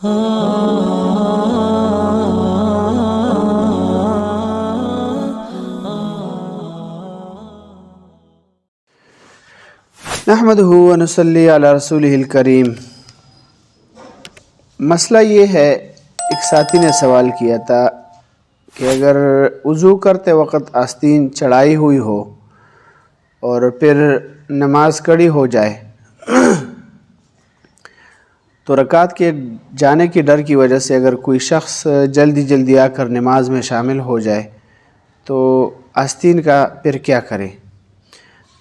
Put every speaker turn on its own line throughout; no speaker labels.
نحمدہ و نصلی علی رسولہ الکریم۔ مسئلہ یہ ہے، ایک ساتھی نے سوال کیا تھا کہ اگر وضو کرتے وقت آستین چڑھائی ہوئی ہو اور پھر نماز کڑی ہو جائے تو رکعت کے جانے کی ڈر کی وجہ سے اگر کوئی شخص جلدی آ کر نماز میں شامل ہو جائے تو آستین کا پھر کیا کرے؟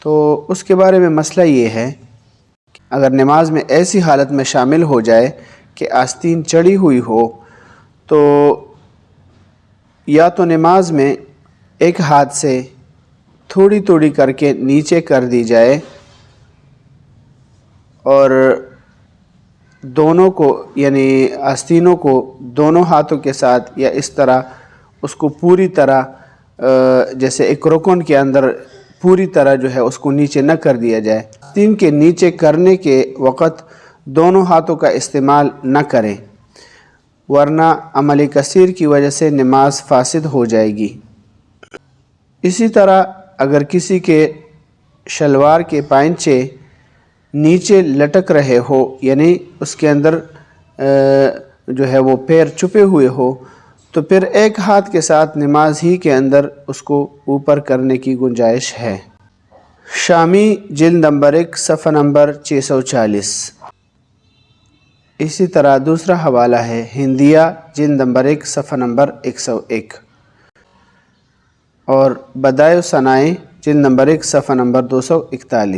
تو اس کے بارے میں مسئلہ یہ ہے کہ اگر نماز میں ایسی حالت میں شامل ہو جائے کہ آستین چڑھی ہوئی ہو تو یا تو نماز میں ایک ہاتھ سے تھوڑی کر کے نیچے کر دی جائے اور دونوں کو یعنی آستینوں کو دونوں ہاتھوں کے ساتھ یا اس طرح اس کو پوری طرح جیسے ایک رکن کے اندر پوری طرح جو ہے اس کو نیچے نہ کر دیا جائے۔ آستین کے نیچے کرنے کے وقت دونوں ہاتھوں کا استعمال نہ کریں ورنہ عمل کثیر کی وجہ سے نماز فاسد ہو جائے گی۔ اسی طرح اگر کسی کے شلوار کے پائنچے نیچے لٹک رہے ہو یعنی اس کے اندر جو ہے وہ پیر چھپے ہوئے ہو تو پھر ایک ہاتھ کے ساتھ نماز ہی کے اندر اس کو اوپر کرنے کی گنجائش ہے۔ شامی جلد نمبر 1 صفحہ نمبر 640۔ اسی طرح دوسرا حوالہ ہے ہندیہ جلد نمبر 1 صفحہ نمبر 101 اور بدائع ثنائے جلد نمبر 1 صفحہ نمبر 241۔